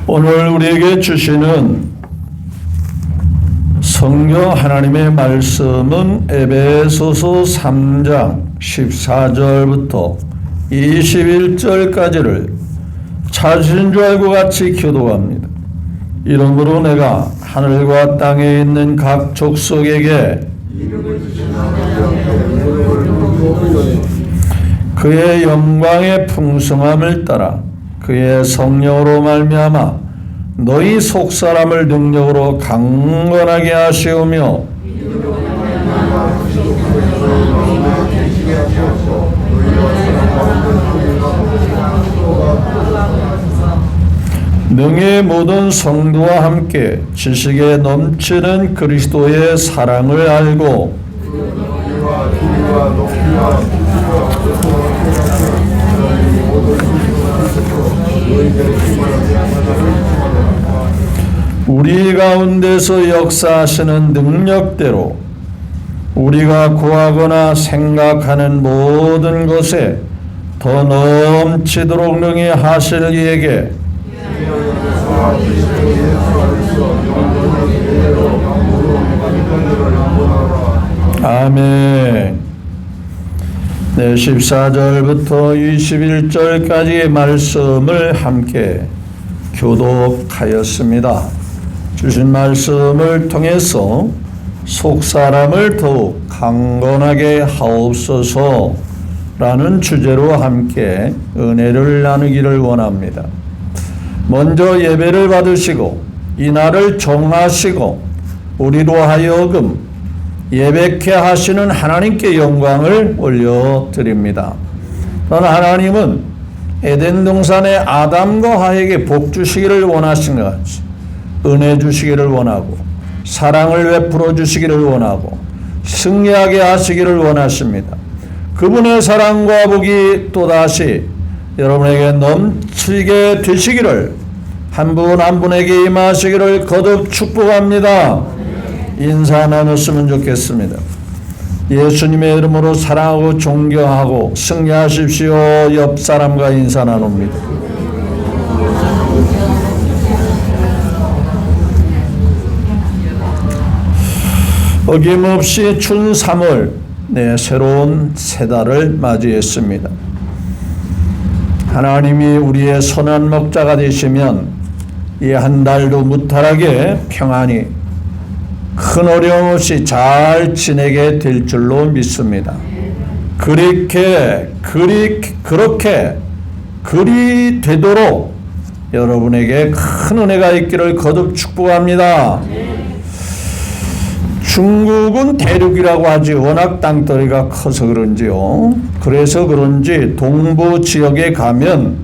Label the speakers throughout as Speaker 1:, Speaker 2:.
Speaker 1: 오늘 우리에게 주시는 성경 하나님의 말씀은 에베소서 3장 14절부터 21절까지를 찾으신 줄 알고 같이 교도합니다. 이러므로 내가 하늘과 땅에 있는 각 족속에게 그의 영광의 풍성함을 따라 그의 성령으로 말미암아 너희 속사람을 능력으로 강건하게 하시오며 능히 모든 성도와 함께 지식에 넘치는 그리스도의 사랑을 알고 우리 가운데서 역사하시는 능력대로 우리가 구하거나 생각하는 모든 것에 더 넘치도록 능히 하실 이에게 아멘. 네, 14절부터 21절까지의 말씀을 함께 교독하였습니다. 주신 말씀을 통해서 속사람을 더욱 강건하게 하옵소서라는 주제로 함께 은혜를 나누기를 원합니다. 먼저 예배를 받으시고 이날을 정하시고 우리로 하여금 예배케 하시는 하나님께 영광을 올려드립니다. 또한 하나님은 에덴 동산의 아담과 하에게 복 주시기를 원하신 것 같이 은혜 주시기를 원하고 사랑을 베풀어 주시기를 원하고 승리하게 하시기를 원하십니다. 그분의 사랑과 복이 또다시 여러분에게 넘치게 되시기를 한 분 한 분에게 임하시기를 거듭 축복합니다. 인사 나눴으면 좋겠습니다. 예수님의 이름으로 사랑하고 존경하고 승리하십시오. 옆 사람과 인사 나눕니다. 어김없이 춘 3월 새로운 새 달을 맞이했습니다. 하나님이 우리의 선한 목자가 되시면 이 한 달도 무탈하게 평안히 큰 어려움 없이 잘 지내게 될 줄로 믿습니다. 그렇게 되도록 여러분에게 큰 은혜가 있기를 거듭 축복합니다. 중국은 대륙이라고 하지 워낙 땅덩이가 커서 그런지요. 그래서 그런지 동부 지역에 가면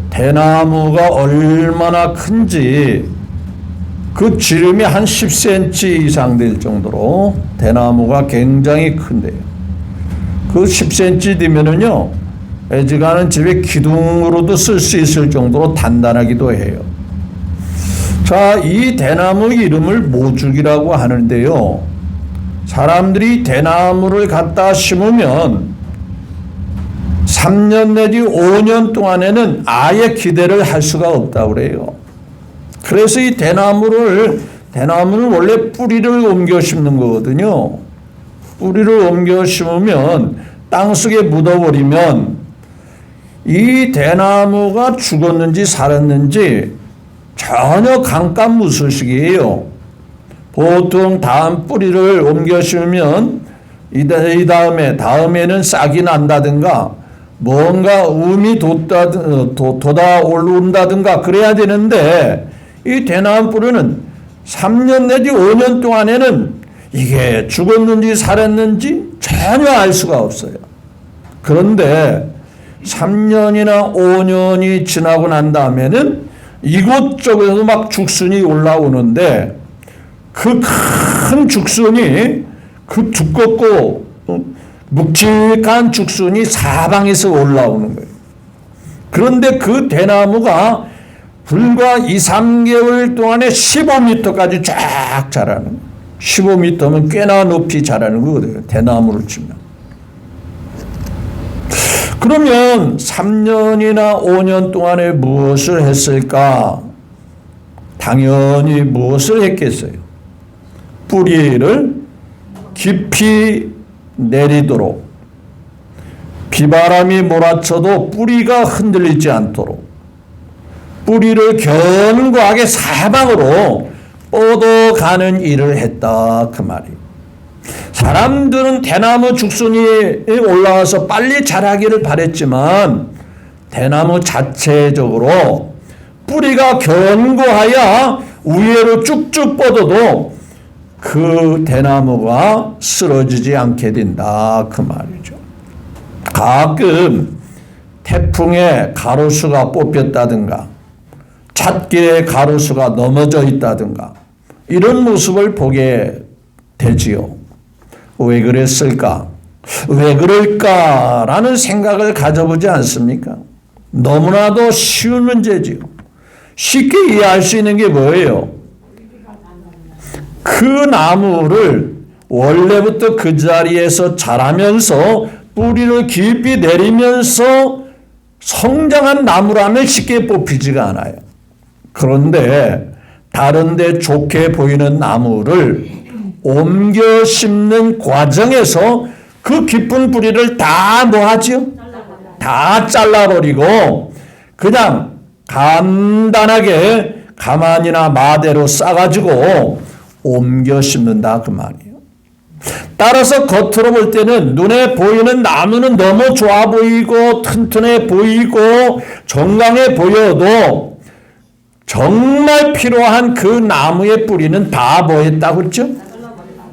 Speaker 1: 대나무가 얼마나 큰지 그 지름이 한 10cm 이상 될 정도로 대나무가 굉장히 큰데요. 그 10cm 되면은요, 애지간한 집에 기둥으로도 쓸 수 있을 정도로 단단하기도 해요. 자, 이 대나무 이름을 모죽이라고 하는데요. 사람들이 대나무를 갖다 심으면 3년 내지 5년 동안에는 아예 기대를 할 수가 없다고 그래요. 그래서 이 대나무는 원래 뿌리를 옮겨 심는 거거든요. 뿌리를 옮겨 심으면 땅속에 묻어버리면 이 대나무가 죽었는지 살았는지 전혀 감감무소식이에요. 보통 다음 뿌리를 옮겨 심으면 다음에는 싹이 난다든가 뭔가 um이 돋아 올라온다든가 그래야 되는데 이 대나무 뿌리는 3년 내지 5년 동안에는 이게 죽었는지 살았는지 전혀 알 수가 없어요. 그런데 3년이나 5년이 지나고 난 다음에는 이곳저곳에서 막 죽순이 올라오는데 그 큰 죽순이 그 두껍고 묵직한 죽순이 사방에서 올라오는 거예요. 그런데 그 대나무가 불과 2, 3개월 동안에 15m까지 쫙 자라는, 15m면 꽤나 높이 자라는 거거든요. 대나무를 치면. 그러면 3년이나 5년 동안에 무엇을 했을까? 당연히 무엇을 했겠어요? 뿌리를 깊이 내리도록, 비바람이 몰아쳐도 뿌리가 흔들리지 않도록 뿌리를 견고하게 사방으로 뻗어가는 일을 했다 그 말이에요. 사람들은 대나무 죽순이 올라와서 빨리 자라기를 바랬지만 대나무 자체적으로 뿌리가 견고하여 위로 쭉쭉 뻗어도 그 대나무가 쓰러지지 않게 된다 그 말이죠. 가끔 태풍에 가로수가 뽑혔다든가 찻길에 가로수가 넘어져 있다든가 이런 모습을 보게 되지요. 왜 그랬을까? 왜 그럴까라는 생각을 가져보지 않습니까? 너무나도 쉬운 문제지요. 쉽게 이해할 수 있는 게 뭐예요? 그 나무를 원래부터 그 자리에서 자라면서 뿌리를 깊이 내리면서 성장한 나무라면 쉽게 뽑히지가 않아요. 그런데 다른 데 좋게 보이는 나무를 옮겨 심는 과정에서 그 깊은 뿌리를 다 뭐하죠? 다 잘라버리고 그냥 간단하게 가만히나 마대로 싸가지고 옮겨 심는다 그 말이에요. 따라서 겉으로 볼 때는 눈에 보이는 나무는 너무 좋아 보이고 튼튼해 보이고 건강해 보여도 정말 필요한 그 나무의 뿌리는 다 뭐 했다고 그랬죠?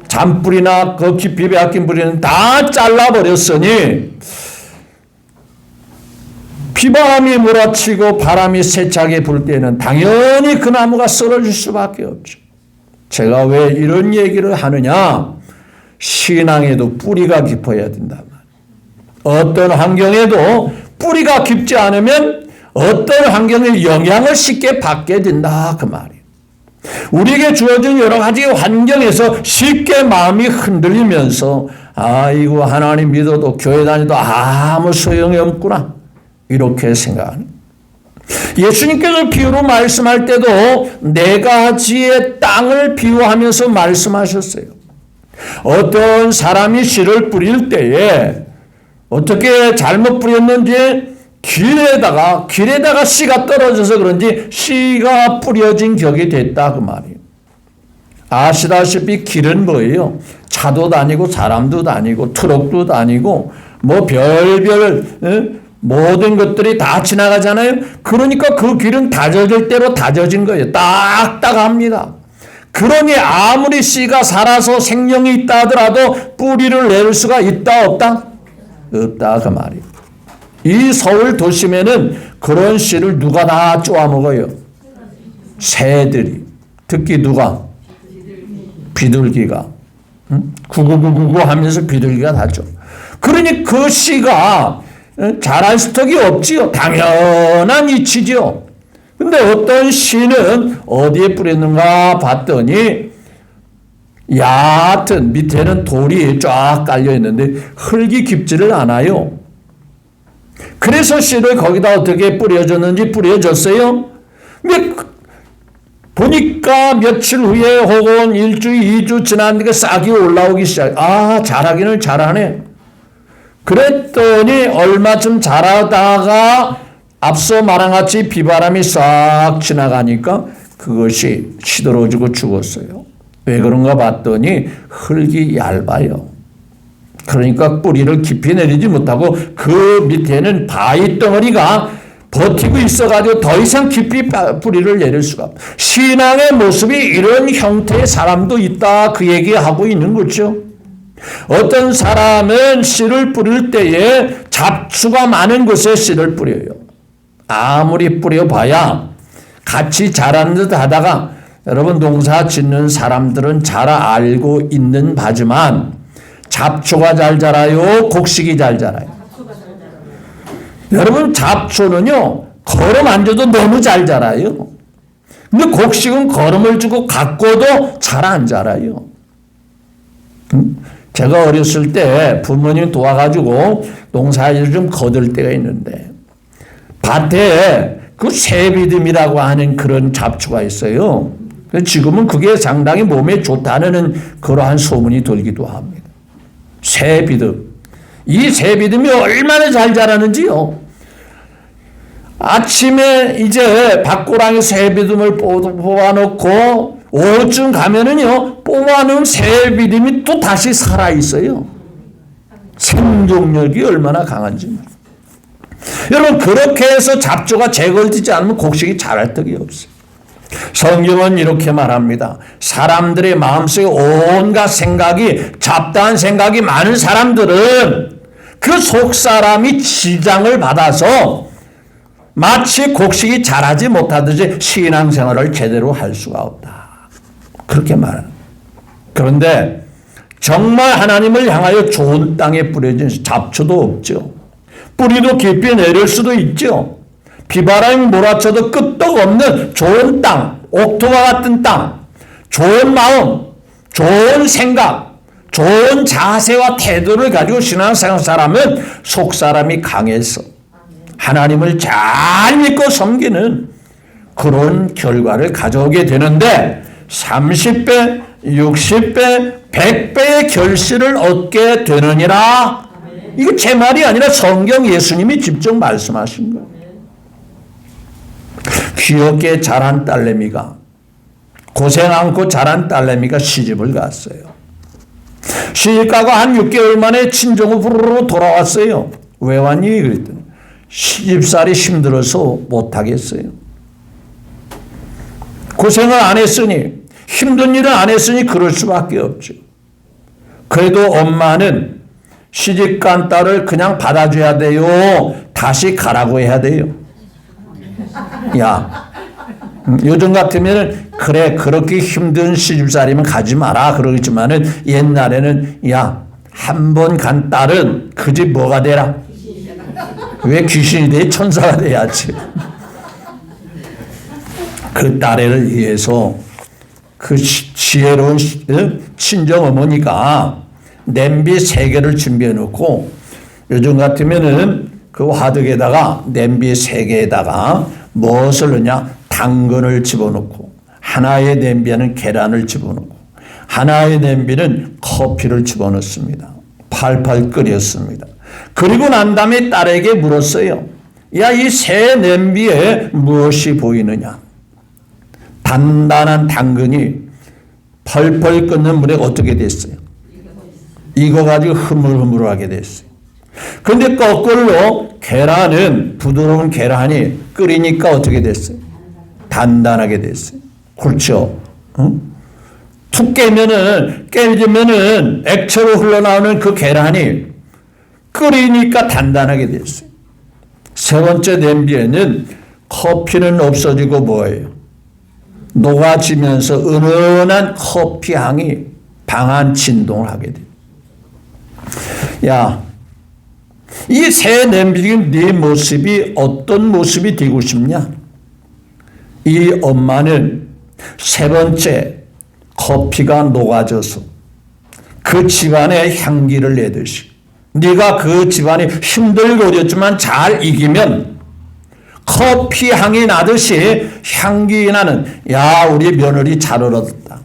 Speaker 1: 잔뿌리나 그 깊이 박힌 뿌리는 다 잘라버렸으니 비바람이 몰아치고 바람이 세차게 불 때는 당연히 그 나무가 쓰러질 수밖에 없죠. 제가 왜 이런 얘기를 하느냐? 신앙에도 뿌리가 깊어야 된다. 어떤 환경에도 뿌리가 깊지 않으면 어떤 환경의 영향을 쉽게 받게 된다 그 말이에요. 우리에게 주어진 여러 가지 환경에서 쉽게 마음이 흔들리면서 아이고 하나님 믿어도 교회 다니도 아무 소용이 없구나 이렇게 생각하는. 예수님께서 비유로 말씀할 때도 네 가지의 땅을 비유하면서 말씀하셨어요. 어떤 사람이 씨를 뿌릴 때에 어떻게 잘못 뿌렸는지 길에다가 씨가 떨어져서 그런지 씨가 뿌려진 격이 됐다 그 말이에요. 아시다시피 길은 뭐예요? 차도 다니고 사람도 다니고 트럭도 다니고 뭐 별별 모든 것들이 다 지나가잖아요. 그러니까 그 길은 다져질 대로 다져진 거예요. 딱딱합니다. 그러니 아무리 씨가 살아서 생명이 있다 하더라도 뿌리를 낼 수가 있다 없다? 없다 그 말이에요. 이 서울 도심에는 그런 씨를 누가 다 쪼아먹어요? 새들이. 특히 누가? 비둘기가. 구구구구구 하면서 비둘기가 다 줘. 그러니 그 씨가 자랄 스톡이 없지요. 당연한 이치지요. 근데 어떤 씨는 어디에 뿌렸는가 봤더니 얕은 밑에는 돌이 쫙 깔려 있는데 흙이 깊지를 않아요. 그래서 씨를 거기다 어떻게 뿌려줬는지 뿌려줬어요. 근데 보니까 며칠 후에 혹은 1주, 2주 지났는데 싹이 올라오기 시작. 아, 자라기는 잘하네. 그랬더니 얼마쯤 자라다가 앞서 말한 같이 비바람이 싹 지나가니까 그것이 시들어지고 죽었어요. 왜 그런가 봤더니 흙이 얇아요. 그러니까 뿌리를 깊이 내리지 못하고 그 밑에는 바위 덩어리가 버티고 있어가지고 더 이상 깊이 뿌리를 내릴 수가 없어요. 신앙의 모습이 이런 형태의 사람도 있다 그 얘기하고 있는 거죠. 어떤 사람은 씨를 뿌릴 때에 잡초가 많은 곳에 씨를 뿌려요. 아무리 뿌려봐야 같이 자라는 듯 하다가 여러분 농사 짓는 사람들은 잘 알고 있는 바지만 잡초가 잘 자라요? 곡식이 잘 자라요? 여러분 잡초는요 걸음 안 줘도 너무 잘 자라요. 근데 곡식은 걸음을 주고 가꿔도 잘 안 자라요. 제가 어렸을 때 부모님 도와가지고 농사일을 좀 거둘 때가 있는데 밭에 그 새비듬이라고 하는 그런 잡초가 있어요. 지금은 그게 상당히 몸에 좋다는 그러한 소문이 돌기도 합니다. 새비듬. 이 새비듬이 얼마나 잘 자라는지요. 아침에 이제 밭고랑에 새비듬을 뽑아놓고 오후쯤 가면은요, 뽑아놓은 새비듬이 또 다시 살아있어요. 생존력이 얼마나 강한지. 여러분, 그렇게 해서 잡초가 제거되지 않으면 곡식이 자랄 떡이 없어요. 성경은 이렇게 말합니다. 사람들의 마음속에 온갖 생각이, 잡다한 생각이 많은 사람들은 그 속사람이 지장을 받아서 마치 곡식이 자라지 못하듯이 신앙생활을 제대로 할 수가 없다. 그렇게 말합니다. 그런데 정말 하나님을 향하여 좋은 땅에 뿌려진 잡초도 없죠. 뿌리도 깊이 내릴 수도 있죠. 비바람이 몰아쳐도 끄떡 없는 좋은 땅, 옥토와 같은 땅, 좋은 마음, 좋은 생각, 좋은 자세와 태도를 가지고 신앙생활 사람은 속사람이 강해서 하나님을 잘 믿고 섬기는 그런 결과를 가져오게 되는데 30배, 60배, 100배의 결실을 얻게 되느니라. 이거 제 말이 아니라 성경 예수님이 직접 말씀하신 거예요. 귀엽게 자란 딸내미가, 고생 않고 자란 딸내미가 시집을 갔어요. 시집가고 한 6개월 만에 친정으로 돌아왔어요. 왜 왔니? 그랬더니 시집살이 힘들어서 못하겠어요. 고생을 안 했으니, 힘든 일을 안 했으니 그럴 수밖에 없죠. 그래도 엄마는 시집간 딸을 그냥 받아줘야 돼요? 다시 가라고 해야 돼요? 야, 요즘 같으면 그래, 그렇게 힘든 시집살이면 가지 마라 그러겠지만은 옛날에는 야, 한 번 간 딸은 그 집 뭐가 되라? 왜 귀신이 돼? 천사가 돼야지. 그 딸애를 위해서 그 지혜로운 친정 어머니가 냄비 3개를 준비해 놓고, 요즘 같으면은 그 화덕에다가 냄비 3개에다가 무엇을 넣냐? 당근을 집어넣고, 하나의 냄비에는 계란을 집어넣고, 하나의 냄비는 커피를 집어넣습니다. 팔팔 끓였습니다. 그리고 난 다음에 딸에게 물었어요. 야, 이 새 냄비에 무엇이 보이느냐? 단단한 당근이 펄펄 끓는 물에 어떻게 됐어요? 익어가지고 흐물흐물하게 됐어요. 그런데 거꾸로 계란은, 부드러운 계란이 끓이니까 어떻게 됐어요? 단단하게 됐어요. 그렇죠? 응? 툭 깨지면은 액체로 흘러나오는 그 계란이 끓이니까 단단하게 됐어요. 세 번째 냄비에는 커피는 없어지고 뭐예요? 녹아지면서 은은한 커피 향이 방한 진동을 하게 돼요. 야, 이 새 냄비에 네 모습이 어떤 모습이 되고 싶냐? 이 엄마는 세 번째 커피가 녹아져서 그 집안의 향기를 내듯이, 네가 그 집안이 힘들고 어렵지만 잘 이기면 커피 향이 나듯이 향기 나는, 야, 우리 며느리 잘 얻었다.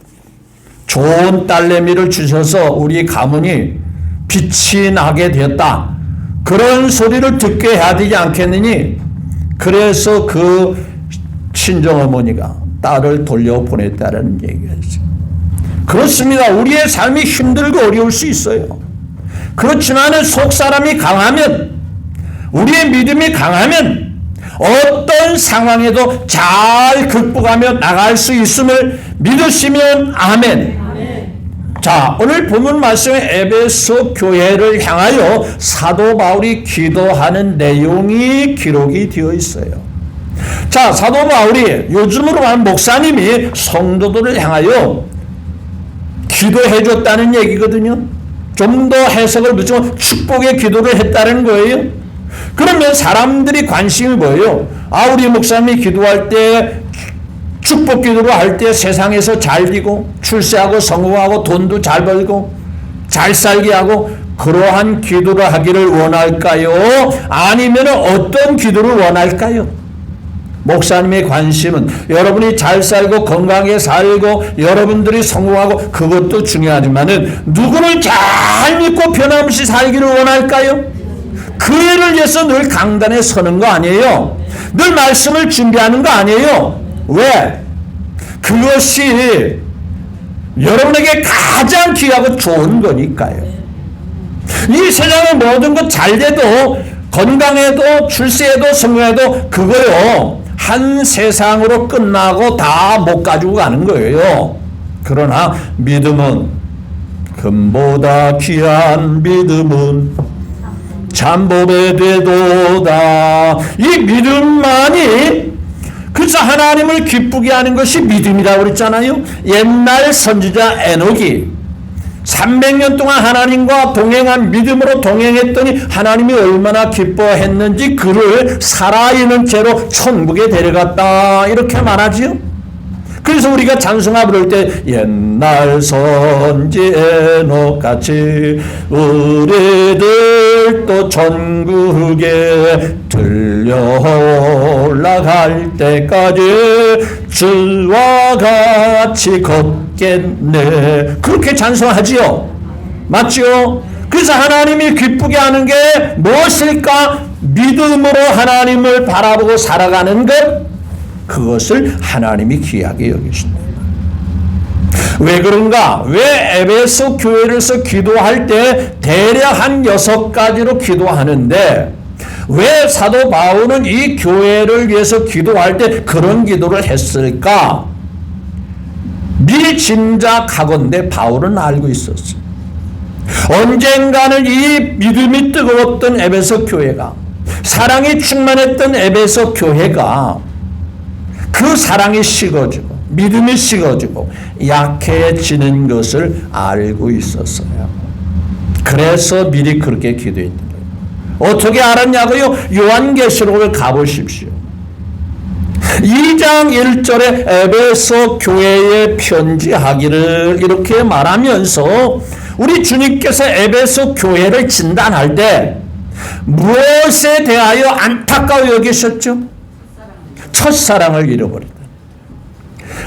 Speaker 1: 좋은 딸내미를 주셔서 우리 가문이 빛이 나게 되었다. 그런 소리를 듣게 해야 되지 않겠느니? 그래서 그 친정어머니가 딸을 돌려보냈다는 얘기가 있어요. 그렇습니다. 우리의 삶이 힘들고 어려울 수 있어요. 그렇지만 속사람이 강하면, 우리의 믿음이 강하면 어떤 상황에도 잘 극복하며 나갈 수 있음을 믿으시면 아멘. 자, 오늘 본문 말씀에 에베소 교회를 향하여 사도 바울이 기도하는 내용이 기록이 되어 있어요. 자, 사도 바울이 요즘으로 말하면 목사님이 성도들을 향하여 기도해 줬다는 얘기거든요. 좀 더 해석을 붙이면 축복의 기도를 했다는 거예요. 그러면 사람들이 관심이 뭐예요? 아, 우리 목사님이 기도할 때, 축복 기도를 할 때 세상에서 잘 되고 출세하고 성공하고 돈도 잘 벌고 잘 살게 하고, 그러한 기도를 하기를 원할까요? 아니면 어떤 기도를 원할까요? 목사님의 관심은 여러분이 잘 살고 건강하게 살고 여러분들이 성공하고 그것도 중요하지만은 누구를 잘 믿고 변함없이 살기를 원할까요? 그 일을 위해서 늘 강단에 서는 거 아니에요? 늘 말씀을 준비하는 거 아니에요? 왜? 그것이 여러분에게 가장 귀하고 좋은 거니까요. 이 세상의 모든 것 잘 돼도 건강해도 출세해도 성공해도 그거요 한 세상으로 끝나고 다 못 가지고 가는 거예요. 그러나 믿음은 금보다 귀한 믿음은 참보배 되도다. 이 믿음만이 그래서 하나님을 기쁘게 하는 것이 믿음이라고 그랬잖아요. 옛날 선지자 에녹이 300년 동안 하나님과 동행한 믿음으로 동행했더니 하나님이 얼마나 기뻐했는지 그를 살아있는 채로 천국에 데려갔다 이렇게 말하지요. 그래서 우리가 찬송하 부를 때 옛날 선지 에녹같이 우리들도 천국에 들려 올라갈 때까지 주와 같이 걷겠네 그렇게 찬송하지요. 맞죠? 그래서 하나님이 기쁘게 하는 게 무엇일까? 믿음으로 하나님을 바라보고 살아가는 것, 그것을 하나님이 귀하게 여기십니다. 왜 그런가? 왜 에베소 교회에서 기도할 때 대략 한 6가지로 기도하는데 왜 사도 바울은 이 교회를 위해서 기도할 때 그런 기도를 했을까? 미리 짐작하건대 바울은 알고 있었어요. 언젠가는 이 믿음이 뜨거웠던 에베소 교회가, 사랑이 충만했던 에베소 교회가 그 사랑이 식어지고 믿음이 식어지고 약해지는 것을 알고 있었어요. 그래서 미리 그렇게 기도했던 거예요. 어떻게 알았냐고요? 요한계시록을 가보십시오. 2장 1절에 에베소 교회에 편지하기를 이렇게 말하면서 우리 주님께서 에베소 교회를 진단할 때 무엇에 대하여 안타까워 여기셨죠? 첫사랑을 잃어버렸다.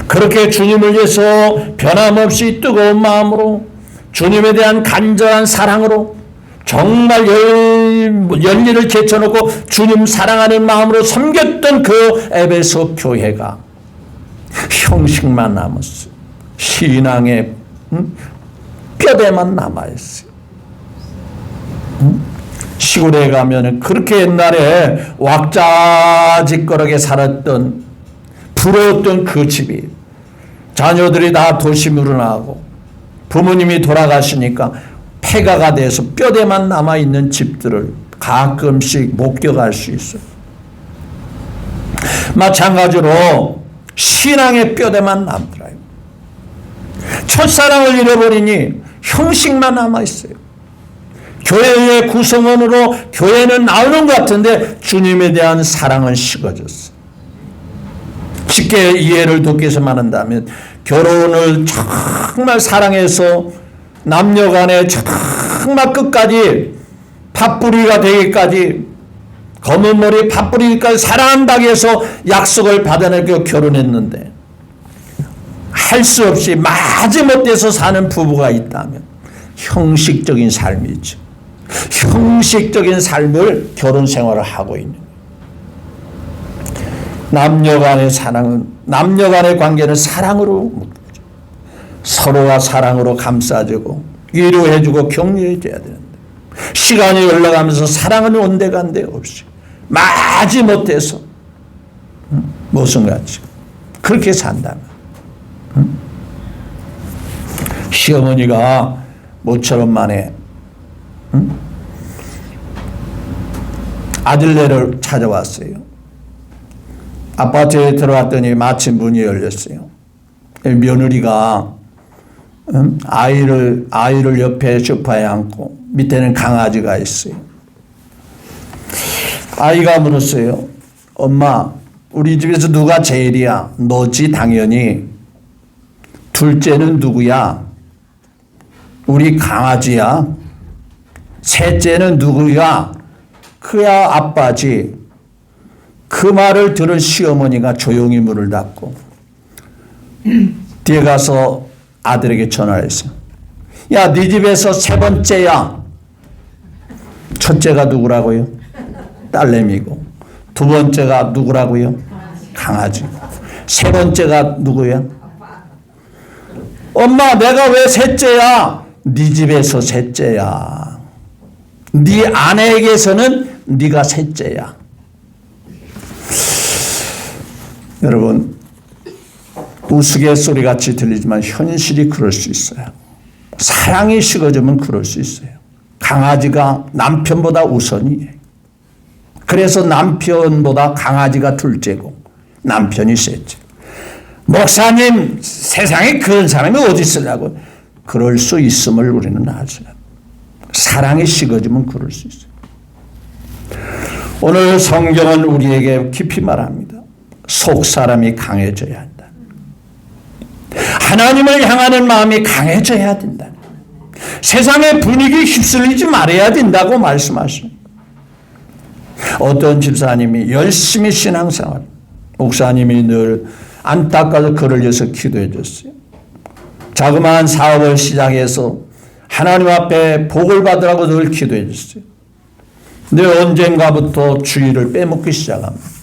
Speaker 1: 그렇게 주님을 위해서 변함없이 뜨거운 마음으로 주님에 대한 간절한 사랑으로 정말 열일을 제쳐놓고 주님 사랑하는 마음으로 섬겼던 그 에베소 교회가 형식만 남았어요. 신앙의 뼈대만 남아있어요. 시골에 가면 그렇게 옛날에 왁자지껄하게 살았던 부러웠던 그 집이 자녀들이 다 도심으로 나가고 부모님이 돌아가시니까 폐가가 돼서 뼈대만 남아있는 집들을 가끔씩 목격할 수 있어요. 마찬가지로 신앙의 뼈대만 남더라요. 첫사랑을 잃어버리니 형식만 남아있어요. 교회의 구성원으로 교회는 나오는 것 같은데 주님에 대한 사랑은 식어졌어. 쉽게 이해를 돕기 위해서 말한다면 결혼을 정말 사랑해서 남녀간에 정말 끝까지 팥뿌리가 되기까지 검은 머리 팥뿌리까지 사랑한다고 해서 약속을 받아내고 결혼했는데 할 수 없이 마지못해서 사는 부부가 있다면 형식적인 삶이죠. 형식적인 삶을 결혼 생활을 하고 있는 남녀간의 사랑은 남녀간의 관계는 사랑으로 서로가 사랑으로 감싸주고 위로해주고 격려해줘야 되는데 시간이 흘러가면서 사랑은 온데간데 없이 마지못해서 모순같이 그렇게 산다면 시어머니가 모처럼 만에 아들네를 찾아왔어요. 아파트에 들어왔더니 마침 문이 열렸어요. 며느리가 아이를 옆에 소파에 앉고 밑에는 강아지가 있어요. 아이가 물었어요. 엄마, 우리 집에서 누가 제일이야? 너지 당연히. 둘째는 누구야? 우리 강아지야. 셋째는 누구야? 그야 아빠지. 그 말을 들은 시어머니가 조용히 문을 닫고 뒤에 가서 아들에게 전화를 했어요. 야, 네 집에서 세 번째야. 첫째가 누구라고요? 딸내미고. 두 번째가 누구라고요? 강아지고. 세 번째가 누구야? 엄마, 내가 왜 셋째야? 네 집에서 셋째야. 네 아내에게서는 네가 셋째야. 여러분, 우스갯소리 같이 들리지만 현실이 그럴 수 있어요. 사랑이 식어지면 그럴 수 있어요. 강아지가 남편보다 우선이에요. 그래서 남편보다 강아지가 둘째고 남편이 셋째. 목사님, 세상에 그런 사람이 어디 있으려고. 그럴 수 있음을 우리는 아죠. 사랑이 식어지면 그럴 수 있어요. 오늘 성경은 우리에게 깊이 말합니다. 속 사람이 강해져야 한다. 하나님을 향하는 마음이 강해져야 된다. 세상의 분위기에 휩쓸리지 말아야 된다고 말씀하십니다. 어떤 집사님이 열심히 신앙생활, 목사님이 늘 안타까워서 글을 위해서 기도해 줬어요. 자그마한 사업을 시작해서 하나님 앞에 복을 받으라고 늘 기도해 줬어요. 근데 언젠가부터 주일을 빼먹기 시작합니다.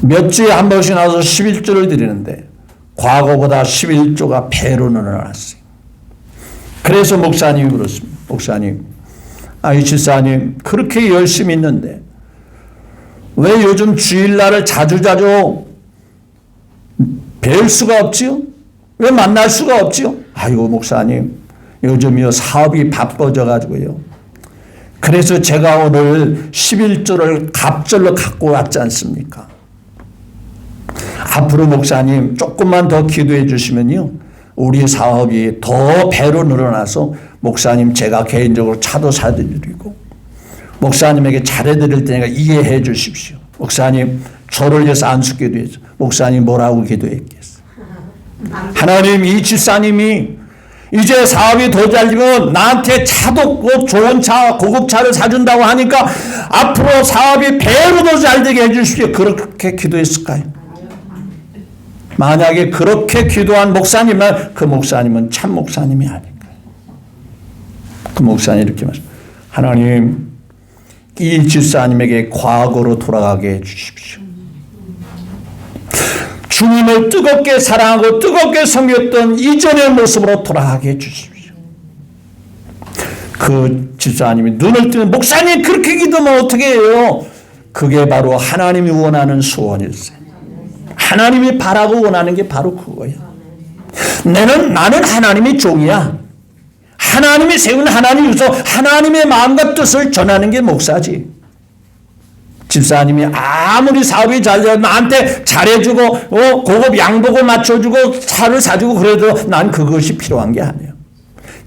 Speaker 1: 몇 주에 한 번씩 나와서 11조를 드리는데 과거보다 11조가 배로 늘어났어요. 그래서 목사님이 그렇습니다. 목사님, 이 집사님 그렇게 열심히 있는데 왜 요즘 주일날을 자주자주 뵐 수가 없지요? 왜 만날 수가 없지요? 아이고 목사님, 요즘요 사업이 바빠져 가지고요. 그래서 제가 오늘 11조를 갑절로 갖고 왔지 않습니까? 앞으로 목사님 조금만 더 기도해 주시면요, 우리 사업이 더 배로 늘어나서 목사님 제가 개인적으로 차도 사드리고 목사님에게 잘해드릴 테니까 이해해 주십시오. 목사님 저를 위해서 안수기도 해줘. 목사님 뭐라고 기도했겠어? 하나님, 이 집사님이 이제 사업이 더 잘 되면 나한테 차도 좋은 차, 고급 차를 사준다고 하니까 앞으로 사업이 배로 더 잘 되게 해주십시오. 그렇게 기도했을까요? 만약에 그렇게 기도한 목사님은 그 목사님은 참 목사님이 아닐까요? 그 목사님 이렇게 말씀, 하나님 이 집사님에게 과거로 돌아가게 해주십시오. 주님을 뜨겁게 사랑하고 뜨겁게 섬겼던 이전의 모습으로 돌아가게 해주십시오. 그 집사님이 눈을 뜨는, 목사님 그렇게 기도하면 어떻게 해요? 그게 바로 하나님이 원하는 소원일세. 하나님이 바라고 원하는 게 바로 그거야. 나는 하나님의 종이야. 하나님이 세운 하나님 유서, 하나님의 마음과 뜻을 전하는 게 목사지. 집사님이 아무리 사업이 잘 되어 나한테 잘해주고 고급 양복을 맞춰주고 차를 사주고 그래도 난 그것이 필요한 게 아니에요.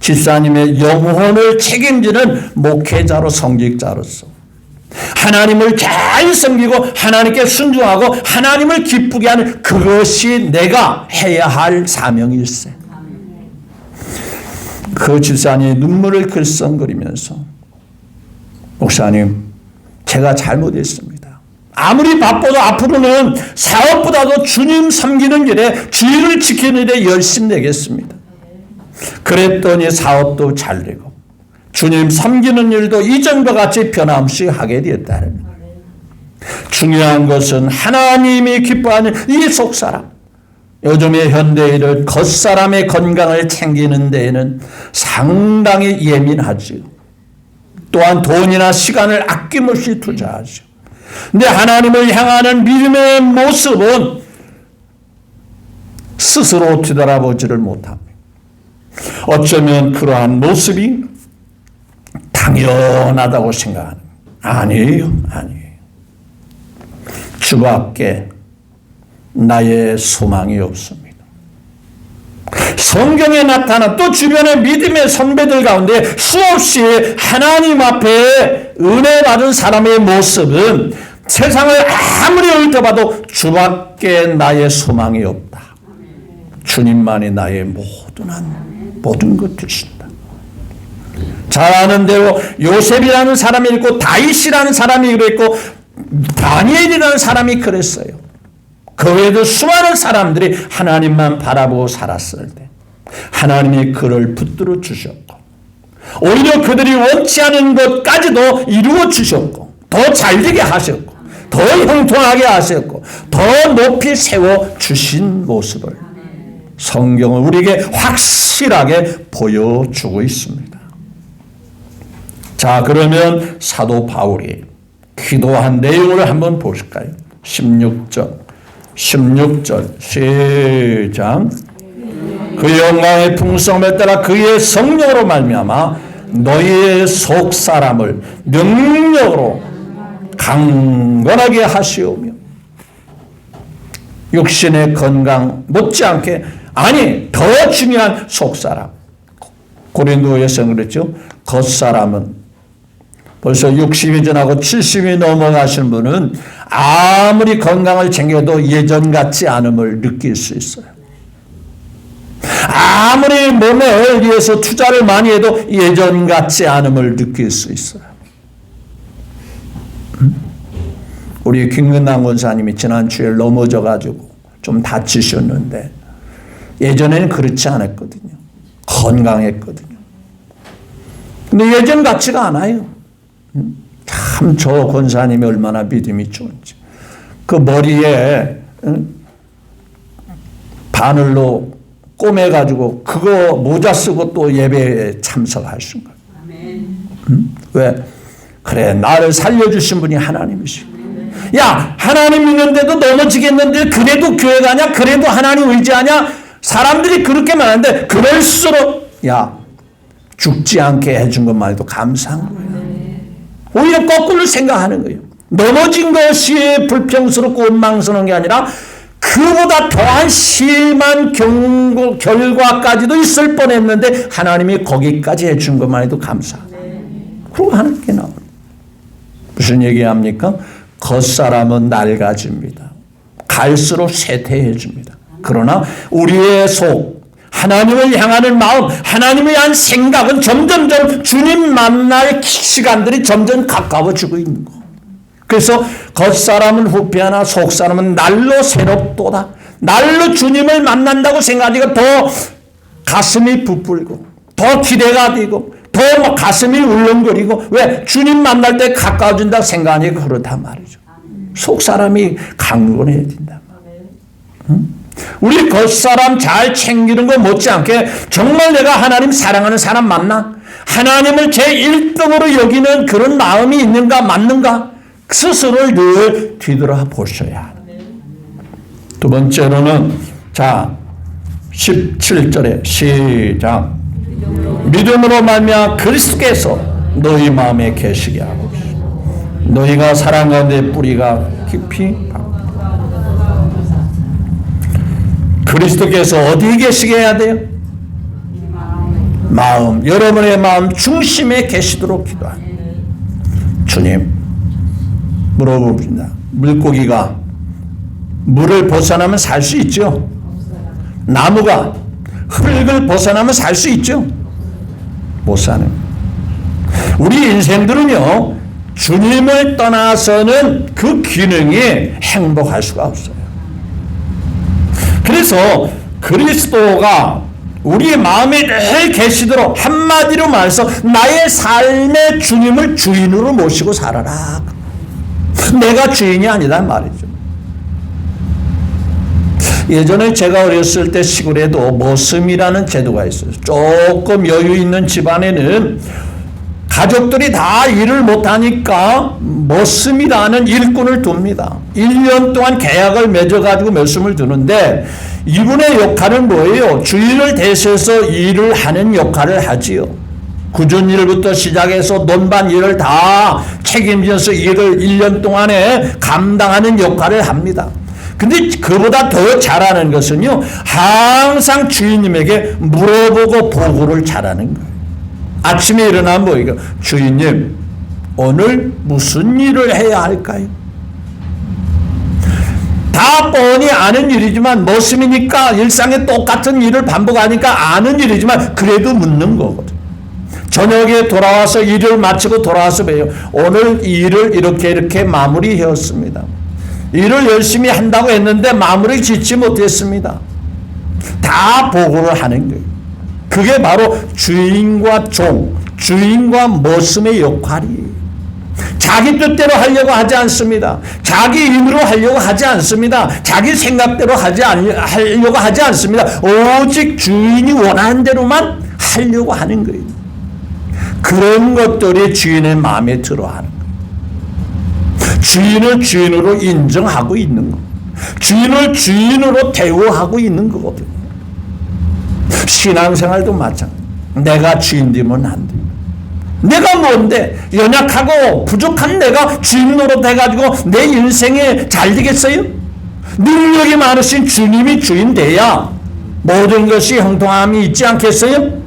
Speaker 1: 집사님의 영혼을 책임지는 목회자로, 성직자로서 하나님을 잘 섬기고 하나님께 순종하고 하나님을 기쁘게 하는, 그것이 내가 해야 할 사명일세. 그 집사님이 눈물을 글썽거리면서, 목사님 제가 잘못했습니다. 아무리 바빠도 앞으로는 사업보다도 주님 섬기는 일에, 주의를 지키는 일에 열심 내겠습니다. 그랬더니 사업도 잘 되고 주님 섬기는 일도 이전과 같이 변함없이 하게 되었다는 거예요. 중요한 것은 하나님이 기뻐하는 이 속사람, 요즘의 현대인을 겉사람의 건강을 챙기는 데에는 상당히 예민하지요. 또한 돈이나 시간을 아낌없이 투자하죠. 근데 하나님을 향하는 믿음의 모습은 스스로 뒤돌아보지를 못합니다. 어쩌면 그러한 모습이 당연하다고 생각하는, 아니에요. 주밖에 나의 소망이 없습니다. 성경에 나타난 또 주변의 믿음의 선배들 가운데 수없이 하나님 앞에 은혜 받은 사람의 모습은 세상을 아무리 훑어봐도 주밖에 나의 소망이 없다. 주님만이 나의 모든 것 되신다. 잘 아는 대로 요셉이라는 사람이 있고 다윗이라는 사람이 그랬고 다니엘이라는 사람이 그랬어요. 그 외에도 수많은 사람들이 하나님만 바라보고 살았을 때 하나님이 그를 붙들어 주셨고, 오히려 그들이 원치 않은 것까지도 이루어 주셨고, 더 잘되게 하셨고, 더 형통하게 하셨고, 더 높이 세워 주신 모습을 성경은 우리에게 확실하게 보여주고 있습니다. 자, 그러면 사도 바울이 기도한 내용을 한번 보실까요? 16절 시작. 그 영광의 풍성함에 따라 그의 성령으로 말미암아 너희의 속사람을 능력으로 강건하게 하시오며, 육신의 건강 못지않게, 아니 더 중요한 속사람. 고린도에서는 그랬죠. 겉사람은 벌써 60이 지나고 70이 넘어가신 분은 아무리 건강을 챙겨도 예전 같지 않음을 느낄 수 있어요. 아무리 몸에 위해서 투자를 많이 해도 예전 같지 않음을 느낄 수 있어요. 우리 김근남 권사님이 지난주에 넘어져가지고 좀 다치셨는데 예전에는 그렇지 않았거든요. 건강했거든요. 근데 예전 같지가 않아요. 참 저 권사님이 얼마나 믿음이 좋은지. 그 머리에 바늘로 꼬매가지고 그거 모자 쓰고 또 예배에 참석하신 거예요. 왜? 그래, 나를 살려주신 분이 하나님이시고. 야, 하나님 믿는데도 넘어지겠는데 그래도 교회 가냐? 그래도 하나님 의지하냐? 사람들이 그렇게 말하는데 그럴수록 야, 죽지 않게 해준 것만 해도 감사한 거예요. 오히려 거꾸로 생각하는 거예요. 넘어진 것이 불평스럽고 원망스러운 게 아니라 그보다 더한 심한 결과까지도 있을 뻔했는데 하나님이 거기까지 해준 것만 해도 감사하다. 그러고 하나님께 나옵니다. 무슨 얘기합니까? 겉사람은 낡아집니다. 갈수록 쇠퇴해집니다. 그러나 우리의 속, 하나님을 향하는 마음, 하나님을 향한 생각은 점점점 주님 만날 시간들이 점점 가까워지고 있는 거. 그래서 겉사람은 후패하나 속사람은 날로 새롭도다. 날로 주님을 만난다고 생각하니까 더 가슴이 부풀고 더 기대가 되고 더 막 가슴이 울렁거리고, 왜? 주님 만날 때 가까워진다고 생각하니까 그렇단 말이죠. 속사람이 강건해야 된단 말이에요. 우리 겉사람 잘 챙기는 거 못지않게 정말 내가 하나님 사랑하는 사람 맞나? 하나님을 제 1등으로 여기는 그런 마음이 있는가, 맞는가? 스스로를 늘 뒤돌아보셔야 합니다. 두 번째로는, 자, 17절에 시작. 믿음으로 말미암아 그리스도께서 너희 마음에 계시게 하고 너희가 사랑 가운데 뿌리가 깊이 그리스도께서 어디에 계시게 해야 돼요? 마음, 여러분의 마음 중심에 계시도록 기도합니다. 주님, 물어봅니다. 물고기가 물을 벗어나면 살 수 있죠? 나무가 흙을 벗어나면 살 수 있죠? 못 사는. 우리 인생들은요, 주님을 떠나서는 그 기능이 행복할 수가 없어요. 그래서 그리스도가 우리의 마음에 늘 계시도록, 한마디로 말해서 나의 삶의 주님을 주인으로 모시고 살아라. 내가 주인이 아니란 말이죠. 예전에 제가 어렸을 때 시골에도 머슴이라는 제도가 있어요. 조금 여유 있는 집안에는 가족들이 다 일을 못하니까 머슴이라는 일꾼을 둡니다. 1년 동안 계약을 맺어가지고 머슴을 두는데, 이분의 역할은 뭐예요? 주인을 대신해서 일을 하는 역할을 하지요. 굳은 일부터 시작해서 논반 일을 다 책임져서 일을 1년 동안에 감당하는 역할을 합니다. 근데 그보다 더 잘하는 것은요, 항상 주인님에게 물어보고 보고를 잘하는 거예요. 아침에 일어나면 뭐예요? 주인님, 오늘 무슨 일을 해야 할까요? 다 뻔히 아는 일이지만, 머슴이니까 일상에 똑같은 일을 반복하니까 아는 일이지만 그래도 묻는 거거든. 저녁에 돌아와서 일을 마치고 돌아와서 배요. 오늘 일을 이렇게 마무리했습니다. 일을 열심히 한다고 했는데 마무리 짓지 못했습니다. 다 보고를 하는 거예요. 그게 바로 주인과 종, 주인과 머슴의 역할이에요. 자기 뜻대로 하려고 하지 않습니다. 자기 힘으로 하려고 하지 않습니다. 자기 생각대로 하려고 하지 않습니다. 오직 주인이 원하는 대로만 하려고 하는 거예요. 그런 것들이 주인의 마음에 들어하는 거예요. 주인을 주인으로 인정하고 있는 거, 주인을 주인으로 대우하고 있는 거거든요. 신앙생활도 마찬가지. 내가 주인 되면 안 돼. 내가 뭔데? 연약하고 부족한 내가 주인 노릇해가지고 내 인생에 잘 되겠어요? 능력이 많으신 주님이 주인 돼야 모든 것이 형통함이 있지 않겠어요?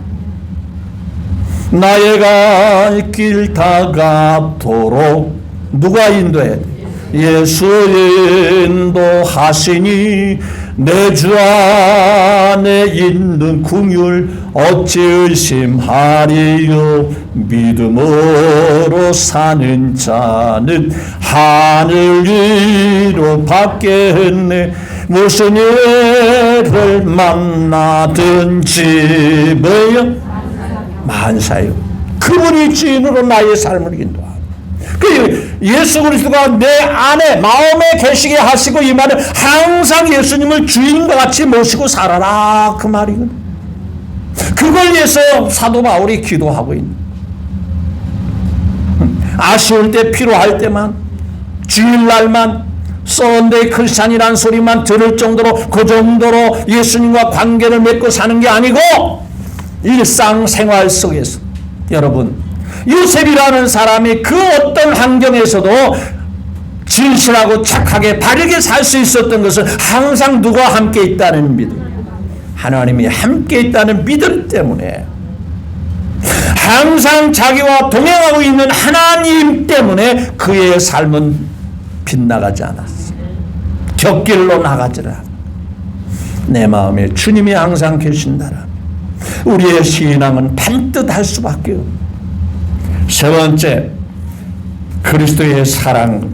Speaker 1: 나의 갈 길 다가도록 누가 인도해? 예수 인도하시니 내 주 안에 있는 긍휼 어찌 의심하리요. 믿음으로 사는 자는 하늘 위로 받겠네. 무슨 일을 만나든지 뭐요? 만사요. 그분이 주인으로 나의 삶을 인도하고, 그 예수 그리스도가 내 안에 마음에 계시게 하시고, 이 말은 항상 예수님을 주인과 같이 모시고 살아라, 그 말이거든. 그걸 위해서 사도 바울이 기도하고 있는, 아쉬울 때 필요할 때만 주일날만 썬데이 크리스찬이라는 소리만 들을 정도로, 그 정도로 예수님과 관계를 맺고 사는 게 아니고 일상생활 속에서, 여러분, 요셉이라는 사람이 그 어떤 환경에서도 진실하고 착하게 바르게 살 수 있었던 것은 항상 누가 함께 있다는 믿음, 하나님이 함께 있다는 믿음 때문에, 항상 자기와 동행하고 있는 하나님 때문에 그의 삶은 빗나가지 않았어. 곁길로 나가지를 않아. 내 마음에 주님이 항상 계신다라. 우리의 신앙은 반듯할 수밖에 없어. 세 번째, 그리스도의 사랑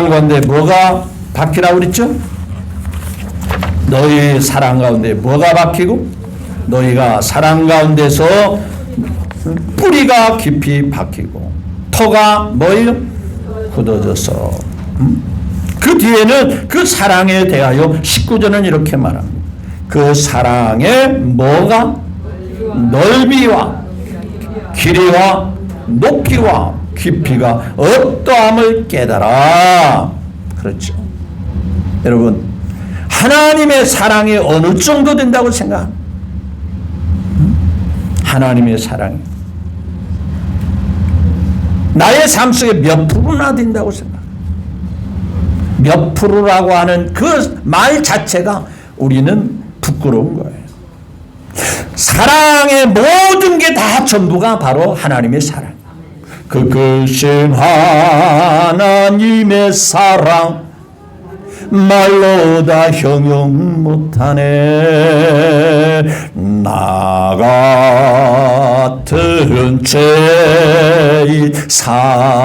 Speaker 1: 가운데 뭐가 박히라고 그랬죠? 너희 사랑 가운데 뭐가 박히고? 너희가 사랑 가운데서 뿌리가 깊이 박히고 터가 뭐예요? 굳어져서. 그 뒤에는 그 사랑에 대하여 19절은 이렇게 말합니다. 그 사랑의 뭐가? 넓이와 길이와 높이와 깊이가 어떠함을 깨달아. 그렇죠. 여러분, 하나님의 사랑이 어느 정도 된다고 생각합니다. 하나님의 사랑이 나의 삶 속에 몇 프로나 된다고 생각합니다. 몇 프로라고 하는 그 말 자체가 우리는 부끄러운 거예요. 사랑의 모든 게 다 전부가 바로 하나님의 사랑. 그 크신 하나님의 사랑 말로 다 형용 못하네. 나 같은 죄인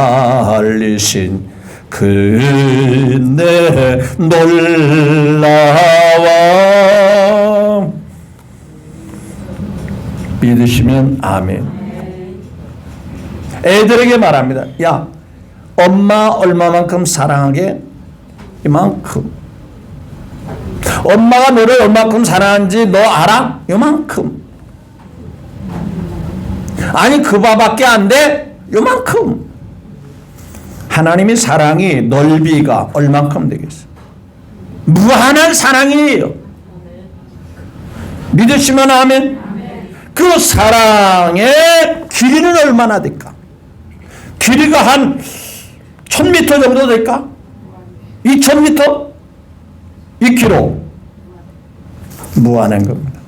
Speaker 1: 살리신 그네 놀라워. 믿으시면 아멘. 애들에게 말합니다. 야, 엄마 얼마만큼 사랑하게? 이만큼. 엄마가 너를 얼마만큼 사랑하는지 너 알아? 요만큼. 아니 그거밖에 안 돼? 요만큼. 하나님의 사랑이 넓이가 얼만큼 되겠어? 무한한 사랑이에요. 믿으시면 아멘. 그 사랑의 길이는 얼마나 될까? 길이가 한 1000m 정도 될까? 2000m? 2km. 무한한 겁니다.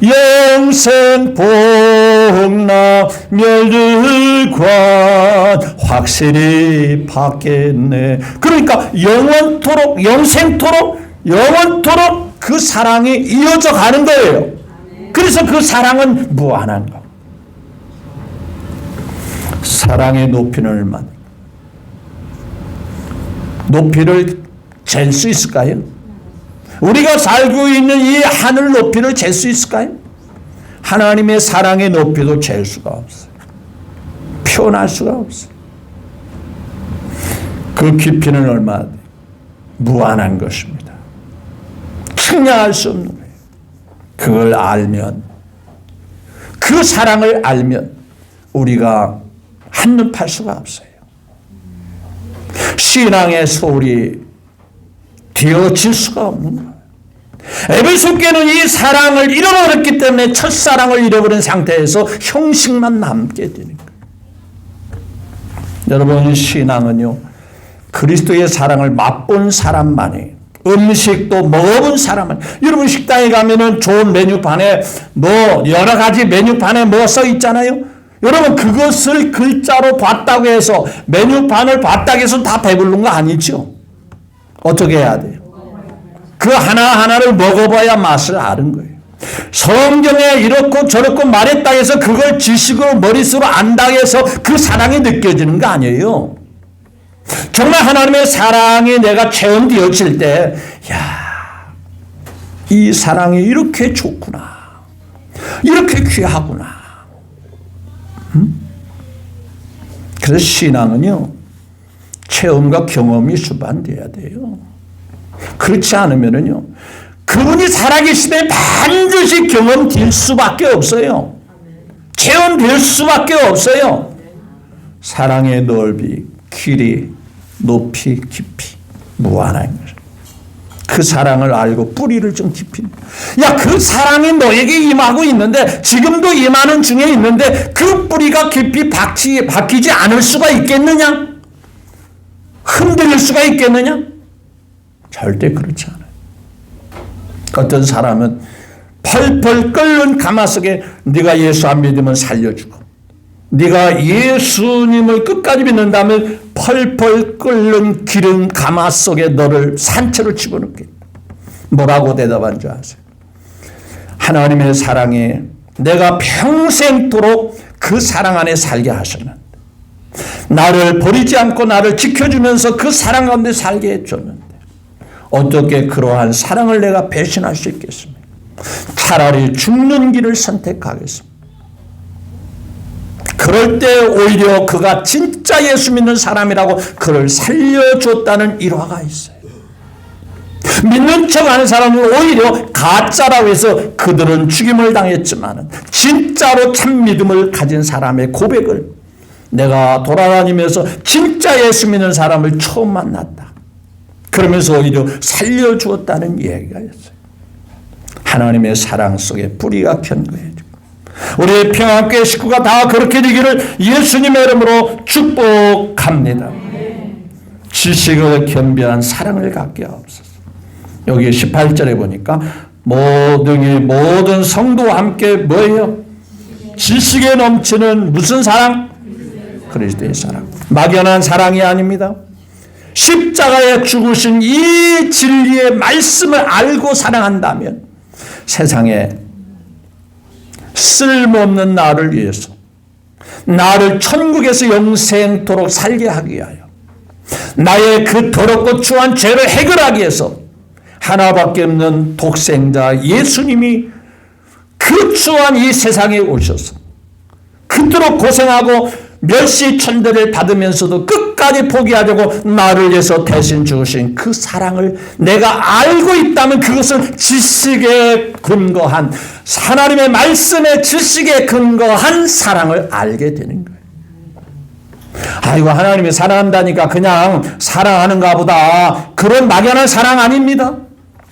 Speaker 1: 영생 복락 멸류관 확실히 받겠네. 그러니까 영원토록, 영생토록, 영원토록 그 사랑이 이어져 가는 거예요. 그래서 그래서 그 사랑은 무한한 거. 사랑의 높이는 얼마나? 높이를 잴 수 있을까요? 우리가 살고 있는 이 하늘 높이를 잴 수 있을까요? 하나님의 사랑의 높이도 잴 수가 없어요. 표현할 수가 없어요. 그 깊이는 얼마나 돼요? 무한한 것입니다. 측량할 수 없는 거예요. 그걸 알면, 그 사랑을 알면 우리가 한눈 팔 수가 없어요. 신앙의 소홀이 되어질 수가 없는 거예요. 에베소교는 이 사랑을 잃어버렸기 때문에 첫사랑을 잃어버린 상태에서 형식만 남게 되는 거예요. 여러분, 신앙은요, 그리스도의 사랑을 맛본 사람만이, 음식도 먹어본 사람만. 여러분, 식당에 가면은 좋은 메뉴판에 여러 가지 메뉴판에 뭐 써 있잖아요. 여러분, 그것을 글자로 봤다고 해서, 메뉴판을 봤다고 해서 다 배부른 거 아니죠. 어떻게 해야 돼요? 그 하나하나를 먹어봐야 맛을 아는 거예요. 성경에 이렇고 저렇고 말했다 해서 그걸 지식으로 머릿속으로 안다 해서 그 사랑이 느껴지는 거 아니에요. 정말 하나님의 사랑이 내가 체험되어질 때, 야, 이 사랑이 이렇게 좋구나, 이렇게 귀하구나. 그래서 신앙은요, 체험과 경험이 수반돼야 돼요. 그렇지 않으면요, 그분이 살아계시되 반드시 경험될 수밖에 없어요. 체험될 수밖에 없어요. 사랑의 넓이, 길이, 높이, 깊이, 무한한 거죠. 그 사랑을 알고 뿌리를 좀 깊이. 야, 그 사랑이 너에게 임하고 있는데, 지금도 임하는 중에 있는데, 그 뿌리가 깊이 박히지 않을 수가 있겠느냐? 흔들릴 수가 있겠느냐? 절대 그렇지 않아요. 어떤 사람은 펄펄 끓는 가마속에 네가 예수 안 믿으면 살려주고, 네가 예수님을 끝까지 믿는다면 펄펄 끓는 기름 가마 속에 너를 산채로 집어넣겠다. 뭐라고 대답한 줄 아세요? 하나님의 사랑에 내가 평생토록 그 사랑 안에 살게 하셨는데, 나를 버리지 않고 나를 지켜주면서 그 사랑 가운데 살게 해줬는데, 어떻게 그러한 사랑을 내가 배신할 수 있겠습니까? 차라리 죽는 길을 선택하겠습니다. 그럴 때 오히려 그가 진짜 예수 믿는 사람이라고 그를 살려줬다는 일화가 있어요. 믿는 척하는 사람은 오히려 가짜라고 해서 그들은 죽임을 당했지만, 진짜로 참 믿음을 가진 사람의 고백을, 내가 돌아다니면서 진짜 예수 믿는 사람을 처음 만났다, 그러면서 오히려 살려주었다는 얘기가 있어요. 하나님의 사랑 속에 뿌리가 견고해지고, 우리 평안교회 식구가 다 그렇게 되기를 예수님의 이름으로 축복합니다. 지식을 겸비한 사랑을 갖게 하옵소서. 여기 18절에 보니까 모든 성도와 함께 뭐예요? 지식에 넘치는 무슨 사랑? 그리스도의 사랑. 막연한 사랑이 아닙니다. 십자가에 죽으신 이 진리의 말씀을 알고 사랑한다면 세상에 쓸모없는 나를 위해서, 나를 천국에서 영생토록 살게 하기 위하여, 나의 그 더럽고 추한 죄를 해결하기 위해서 하나밖에 없는 독생자 예수님이 그 추한 이 세상에 오셔서 그토록 고생하고 멸시천대를 받으면서도 끝까지 포기하지 않고 나를 위해서 대신 주신 그 사랑을 내가 알고 있다면, 그것은 지식에 근거한, 하나님의 말씀의 지식에 근거한 사랑을 알게 되는 거예요. 아이고, 하나님이 사랑한다니까 그냥 사랑하는가 보다, 그런 막연한 사랑 아닙니다.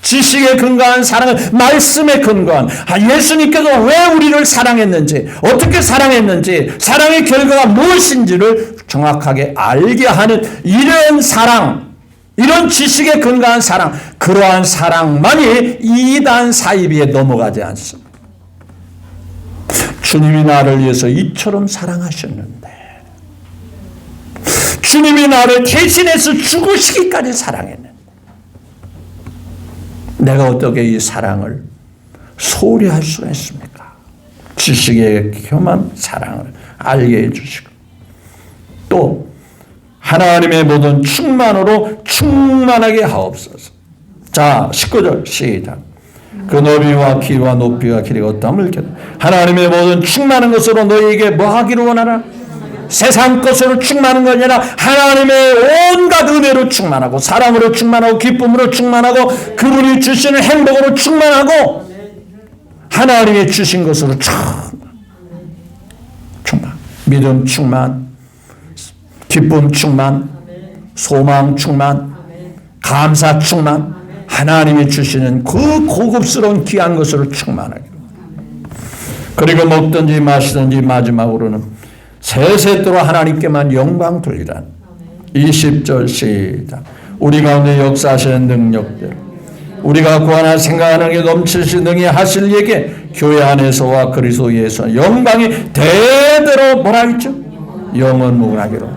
Speaker 1: 지식에 근거한 사랑은 말씀에 근거한, 예수님께서 왜 우리를 사랑했는지, 어떻게 사랑했는지, 사랑의 결과가 무엇인지를 정확하게 알게 하는 이런 사랑, 이런 지식에 근거한 사랑, 그러한 사랑만이 이단 사이비에 넘어가지 않습니다. 주님이 나를 위해서 이처럼 사랑하셨는데, 주님이 나를 대신해서 죽으시기까지 사랑했는데, 내가 어떻게 이 사랑을 소홀히 할 수가 있습니까? 지식의 교만 사랑을 알게 해주시고 또 하나님의 모든 충만으로 충만하게 하옵소서. 자 19절 시작. 그 너비와 길이와 높이와 길이가 어떠함을 깨달아 하나님의 모든 충만한 것으로 너희에게 뭐 하기를 원하라? 세상 것으로 충만한 것이 아니라 하나님의 온갖 은혜로 충만하고 사랑으로 충만하고 기쁨으로 충만하고 그분이 주시는 행복으로 충만하고 하나님이 주신 것으로 충만, 믿음 충만, 기쁨 충만, 소망 충만, 감사 충만, 하나님이 주시는 그 고급스러운 귀한 것으로 충만하기로. 그리고 먹든지 마시든지 마지막으로는 세세토록 하나님께만 영광 돌리라. 20절 시작. 우리 가운데 역사하시는 능력대로 우리가 구하나 생각하는 게 넘치시 능히 하실 얘기 교회 안에서와 그리스도 예수 영광이 대대로 뭐라 했죠? 영원무궁하기로.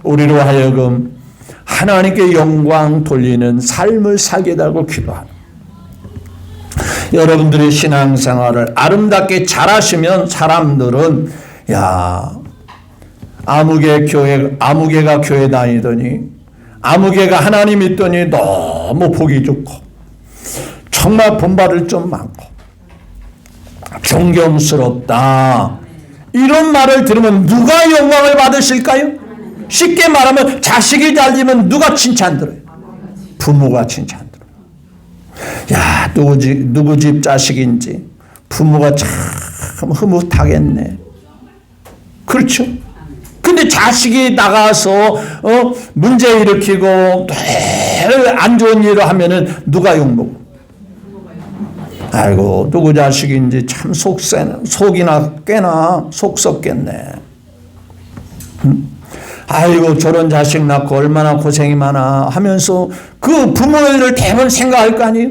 Speaker 1: 우리로 하여금 하나님께 영광 돌리는 삶을 살게 달고 기도하는 여러분들이 신앙생활을 아름답게 잘하시면 사람들은 야 아무개가 교회 다니더니 아무개가 하나님 믿더니 너무 보기 좋고 정말 본받을 점 많고 존경스럽다 이런 말을 들으면 누가 영광을 받으실까요? 쉽게 말하면 자식이 잘 되면 누가 칭찬 들어요? 부모가 칭찬 들어요. 야 누구 집 자식인지 부모가 참 흐뭇하겠네. 그렇죠? 근데 자식이 나가서 문제 일으키고 안 좋은 일을 하면은 누가 욕먹어? 아이고 누구 자식인지 참 속이나 꽤나 속 썩겠네. 아이고 저런 자식 낳고 얼마나 고생이 많아 하면서 그 부모의 일을 대부분 생각할 거 아니에요?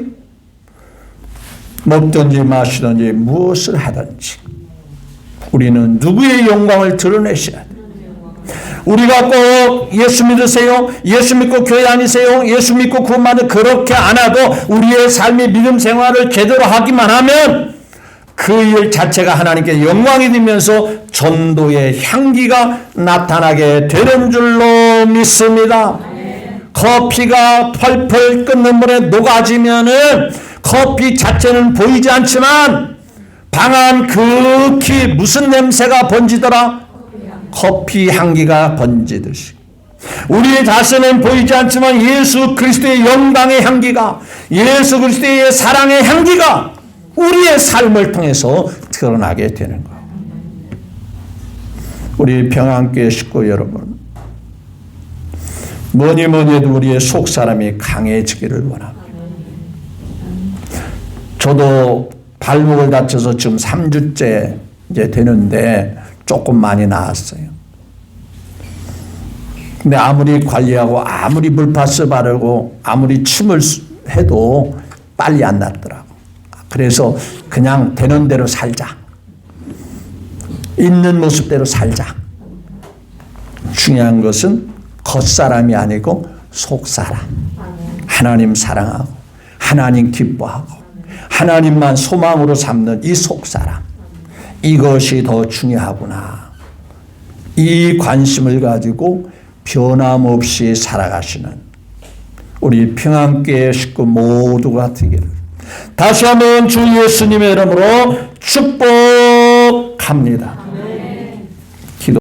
Speaker 1: 먹든지 마시든지 무엇을 하든지 우리는 누구의 영광을 드러내셔야 돼. 우리가 꼭 예수 믿으세요? 예수 믿고 교회 다니세요? 예수 믿고 구원받는 그렇게 안 해도 우리의 삶의 믿음 생활을 제대로 하기만 하면 그 일 자체가 하나님께 영광이 되면서 전도의 향기가 나타나게 되는 줄로 믿습니다. 커피가 펄펄 끓는 물에 녹아지면은 커피 자체는 보이지 않지만 방 안 극히 무슨 냄새가 번지더라? 커피 향기가 번지듯이 우리 자신은 보이지 않지만 예수 그리스도의 영광의 향기가 예수 그리스도의 사랑의 향기가 우리의 삶을 통해서 드러나게 되는 거예요. 우리 평안교회 식구 여러분 뭐니 해도 우리의 속사람이 강해지기를 원합니다. 저도 발목을 다쳐서 지금 3주째 이제 되는데 조금 많이 나았어요. 근데 아무리 관리하고 아무리 물파스 바르고 아무리 침을 해도 빨리 안 낫더라고. 그래서 그냥 되는 대로 살자. 있는 모습대로 살자. 중요한 것은 겉사람이 아니고 속사람. 하나님 사랑하고 하나님 기뻐하고 하나님만 소망으로 삼는 이 속사람. 이것이 더 중요하구나. 이 관심을 가지고 변함없이 살아가시는 우리 평안교회 식구 모두가 되기를 다시 한번 주 예수님의 이름으로 축복합니다.